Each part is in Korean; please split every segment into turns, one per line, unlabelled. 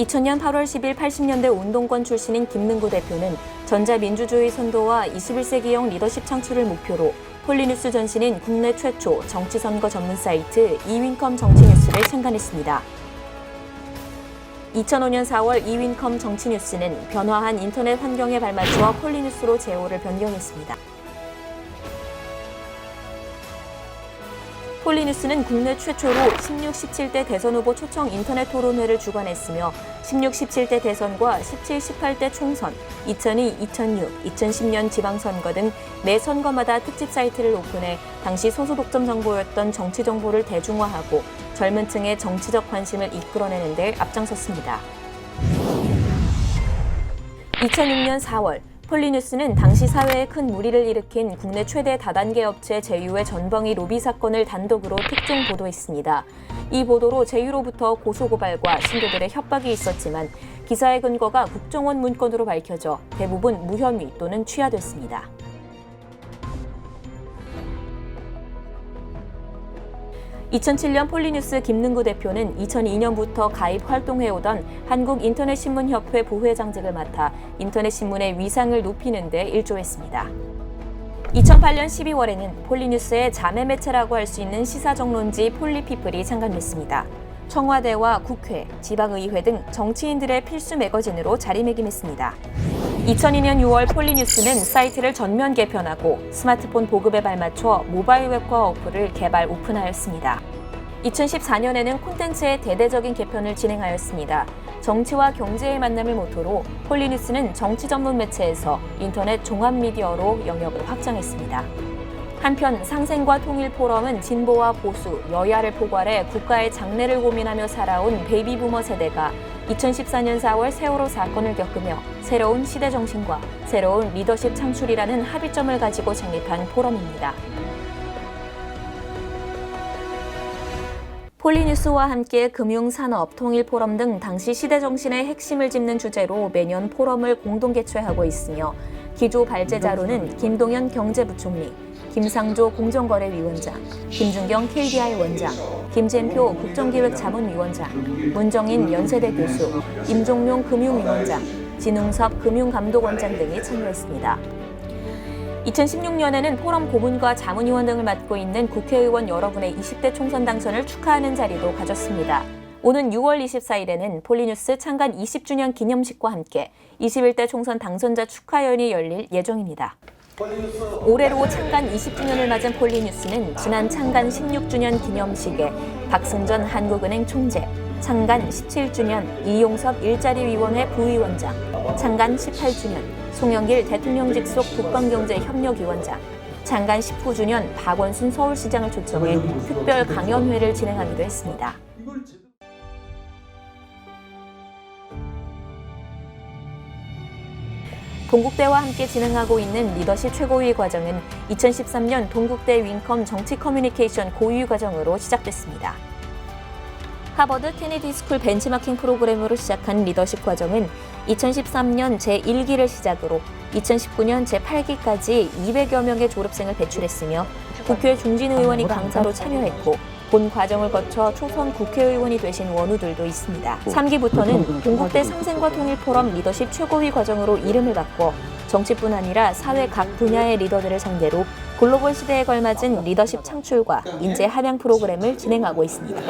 2000년 8월 10일 80년대 운동권 출신인 김능구 대표는 전자민주주의 선도와 21세기형 리더십 창출을 목표로 폴리뉴스 전신인 국내 최초 정치선거 전문 사이트 이윈컴 정치뉴스를 창간했습니다. 2005년 4월 이윈컴 정치뉴스는 변화한 인터넷 환경에 발맞춰 폴리뉴스로 제호를 변경했습니다. 폴리뉴스는 국내 최초로 16, 17대 대선 후보 초청 인터넷 토론회를 주관했으며 16, 17대 대선과 17, 18대 총선, 2002, 2006, 2010년 지방선거 등 매 선거마다 특집 사이트를 오픈해 당시 소수 독점 정보였던 정치 정보를 대중화하고 젊은 층의 정치적 관심을 이끌어내는 데 앞장섰습니다. 2006년 4월 폴리뉴스는 당시 사회에 큰 물의를 일으킨 국내 최대 다단계 업체 제휴의 전방위 로비 사건을 단독으로 특종 보도했습니다. 이 보도로 제휴로부터 고소고발과 신도들의 협박이 있었지만 기사의 근거가 국정원 문건으로 밝혀져 대부분 무혐의 또는 취하됐습니다. 2007년 폴리뉴스 김능구 대표는 2002년부터 가입 활동해오던 한국인터넷신문협회 부회장직을 맡아 인터넷신문의 위상을 높이는 데 일조했습니다. 2008년 12월에는 폴리뉴스의 자매 매체라고 할 수 있는 시사정론지 폴리피플이 창간됐습니다. 청와대와 국회, 지방의회 등 정치인들의 필수 매거진으로 자리매김했습니다. 2002년 6월 폴리뉴스는 사이트를 전면 개편하고 스마트폰 보급에 발맞춰 모바일 웹과 어플을 개발 오픈하였습니다. 2014년에는 콘텐츠의 대대적인 개편을 진행하였습니다. 정치와 경제의 만남을 모토로 폴리뉴스는 정치 전문 매체에서 인터넷 종합 미디어로 영역을 확장했습니다. 한편 상생과 통일 포럼은 진보와 보수, 여야를 포괄해 국가의 장래를 고민하며 살아온 베이비부머 세대가 2014년 4월 세월호 사건을 겪으며 새로운 시대 정신과 새로운 리더십 창출이라는 합의점을 가지고 창립한 포럼입니다. 폴리뉴스와 함께 금융산업, 통일포럼 등 당시 시대정신의 핵심을 짚는 주제로 매년 포럼을 공동 개최하고 있으며 기조 발제자로는 김동연 경제부총리, 김상조 공정거래위원장, 김준경 KDI 원장, 김진표 국정기획자문위원장, 문정인 연세대 교수, 임종룡 금융위원장, 진웅섭 금융감독원장 등이 참여했습니다. 2016년에는 포럼 고문과 자문위원 등을 맡고 있는 국회의원 여러분의 20대 총선 당선을 축하하는 자리도 가졌습니다. 오는 6월 24일에는 폴리뉴스 창간 20주년 기념식과 함께 21대 총선 당선자 축하연이 열릴 예정입니다. 올해로 창간 20주년을 맞은 폴리뉴스는 지난 창간 16주년 기념식에 박승전 한국은행 총재, 창간 17주년 이용섭 일자리위원회 부위원장, 창간 18주년 송영길 대통령 직속 국방경제협력위원장, 창간 19주년 박원순 서울시장을 초청해 특별 강연회를 진행하기도 했습니다. 동국대와 함께 진행하고 있는 리더십 최고위 과정은 2013년 동국대 윈컴 정치 커뮤니케이션 고위 과정으로 시작됐습니다. 하버드 케네디 스쿨 벤치마킹 프로그램으로 시작한 리더십 과정은 2013년 제1기를 시작으로 2019년 제8기까지 200여 명의 졸업생을 배출했으며 국회 중진 의원이 강사로 참여했고 본 과정을 거쳐 초선 국회의원이 되신 원우들도 있습니다. 3기부터는 동국대 상생과 통일포럼 리더십 최고위 과정으로 이름을 바꿔 정치뿐 아니라 사회 각 분야의 리더들을 상대로 글로벌 시대에 걸맞은 리더십 창출과 인재 함양 프로그램을 진행하고 있습니다.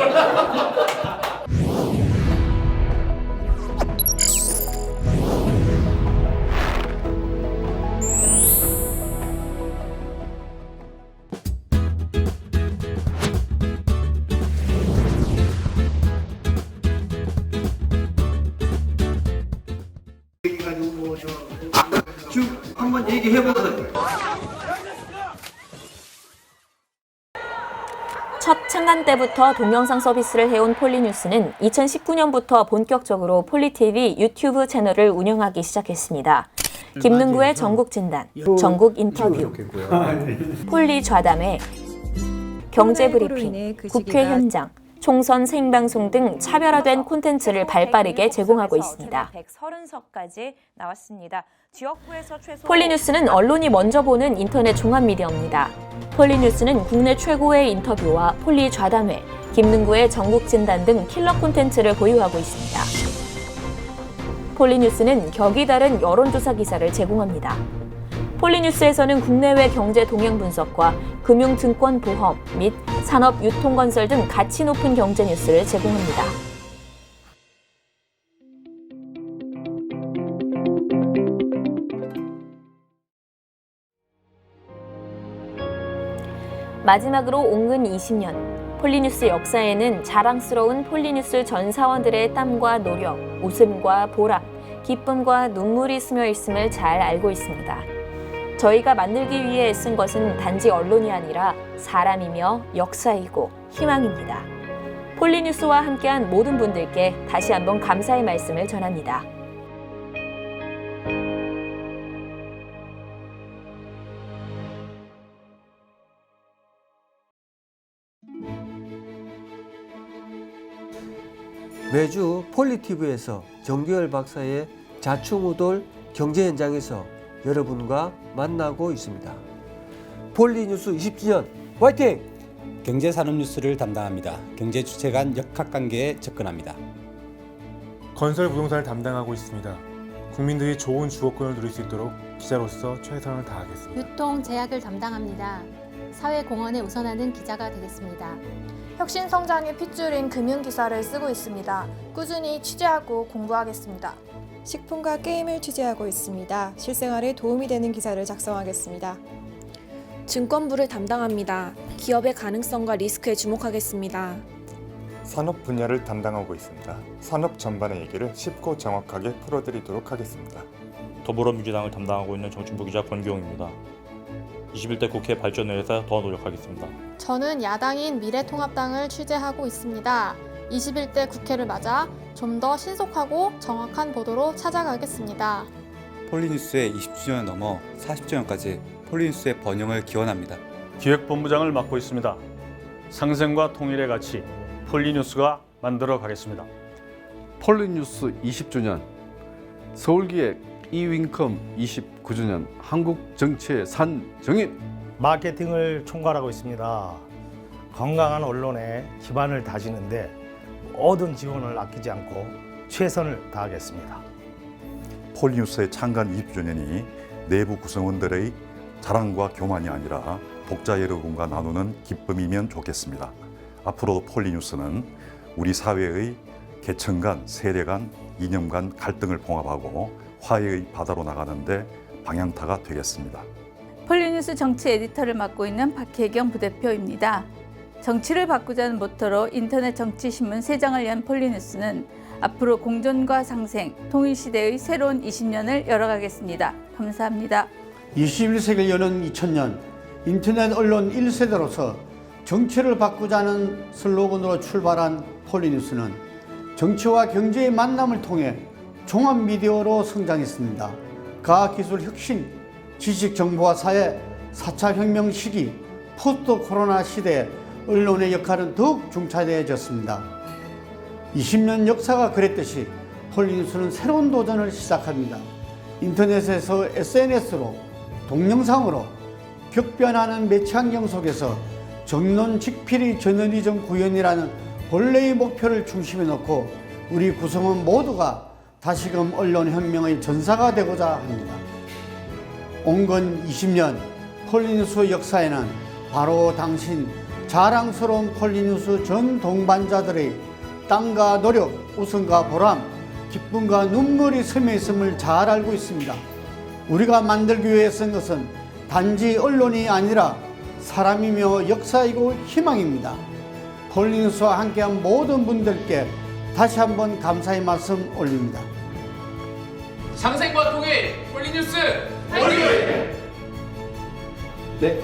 쭉 한번 얘기해보세요.
첫 창간 때부터 동영상 서비스를 해온 폴리뉴스는 2019년부터 본격적으로 폴리TV 유튜브 채널을 운영하기 시작했습니다. 김능구의 전국진단, 전국인터뷰, 폴리좌담회, 경제브리핑, 국회 현장, 총선 생방송 등 차별화된 콘텐츠를 발빠르게 제공하고 있습니다. 130석까지 나왔습니다. 폴리뉴스는 언론이 먼저 보는 인터넷 종합미디어입니다. 폴리뉴스는 국내 최고의 인터뷰와 폴리좌담회, 김능구의 전국진단 등 킬러 콘텐츠를 보유하고 있습니다. 폴리뉴스는 격이 다른 여론조사 기사를 제공합니다. 폴리뉴스에서는 국내외 경제 동향 분석과 금융, 증권, 보험 및 산업, 유통, 건설 등 가치 높은 경제 뉴스를 제공합니다. 마지막으로 옹근 20년, 폴리뉴스 역사에는 자랑스러운 폴리뉴스 전 사원들의 땀과 노력, 웃음과 보람, 기쁨과 눈물이 스며 있음을 잘 알고 있습니다. 저희가 만들기 위해 애쓴 것은 단지 언론이 아니라 사람이며 역사이고 희망입니다. 폴리뉴스와 함께한 모든 분들께 다시 한번 감사의 말씀을 전합니다.
매주 폴리티브에서 정규열 박사의 자충우돌 경제 현장에서 여러분과 만나고 있습니다. 폴리뉴스 20주년 화이팅!
경제산업 뉴스를 담당합니다. 경제 주체 간 역학관계에 접근합니다.
건설 부동산을 담당하고 있습니다. 국민들이 좋은 주거권을 누릴 수 있도록 기자로서 최선을 다하겠습니다.
유통 제약을 담당합니다. 사회 공헌에 우선하는 기자가 되겠습니다.
혁신 성장의 핏줄인 금융기사를 쓰고 있습니다. 꾸준히 취재하고 공부하겠습니다.
식품과 게임을 취재하고 있습니다. 실생활에 도움이 되는 기사를 작성하겠습니다.
증권부를 담당합니다. 기업의 가능성과 리스크에 주목하겠습니다.
산업 분야를 담당하고 있습니다. 산업 전반의 얘기를 쉽고 정확하게 풀어드리도록 하겠습니다.
더불어민주당을 담당하고 있는 정치부 기자 권기용입니다. 21대 국회 발전을 위해서 더 노력하겠습니다.
저는 야당인 미래통합당을 취재하고 있습니다. 21대 국회를 맞아 좀 더 신속하고 정확한 보도로 찾아가겠습니다.
폴리뉴스의 20주년을 넘어 40주년까지 폴리뉴스의 번영을 기원합니다.
기획본부장을 맡고 있습니다. 상생과 통일의 가치 폴리뉴스가 만들어 가겠습니다.
폴리뉴스 20주년 서울기획 이윙컴 29주년 한국 정치의 산정인
마케팅을 총괄하고 있습니다. 건강한 언론에 기반을 다지는데 모든 지원을 아끼지 않고 최선을 다하겠습니다.
폴리뉴스의 창간 20주년이 내부 구성원들의 자랑과 교만이 아니라 독자 여러분과 나누는 기쁨이면 좋겠습니다. 앞으로도 폴리뉴스는 우리 사회의 계층 간, 세대 간, 이념 간 갈등을 봉합하고 화해의 바다로 나가는데 방향타가 되겠습니다.
폴리뉴스 정치 에디터를 맡고 있는 박혜경 부대표입니다. 정치를 바꾸자는 모토로 인터넷 정치신문 3장을 연 폴리뉴스는 앞으로 공존과 상생, 통일시대의 새로운 20년을 열어가겠습니다. 감사합니다.
21세기를 여는 2000년 인터넷 언론 1세대로서 정치를 바꾸자는 슬로건으로 출발한 폴리뉴스는 정치와 경제의 만남을 통해 종합 미디어로 성장했습니다. 과학기술 혁신, 지식 정보화 사회, 4차 혁명 시기, 포스트 코로나 시대에 언론의 역할은 더욱 중차대해졌습니다. 20년 역사가 그랬듯이 폴리뉴스는 새로운 도전을 시작합니다. 인터넷에서 SNS로, 동영상으로 격변하는 매체 환경 속에서 정론직필의 저널리즘 구현이라는 본래의 목표를 중심에 놓고 우리 구성원 모두가 다시금 언론혁명의 전사가 되고자 합니다. 옹건 20년 폴리뉴스 역사에는 바로 당신 자랑스러운 폴리뉴스 전 동반자들의 땀과 노력, 웃음과 보람, 기쁨과 눈물이 스며 있음을 잘 알고 있습니다. 우리가 만들기 위해 쓴 것은 단지 언론이 아니라 사람이며 역사이고 희망입니다. 폴리뉴스와 함께한 모든 분들께 다시 한번 감사의 말씀 올립니다.
상생과 통일 폴리뉴스
네.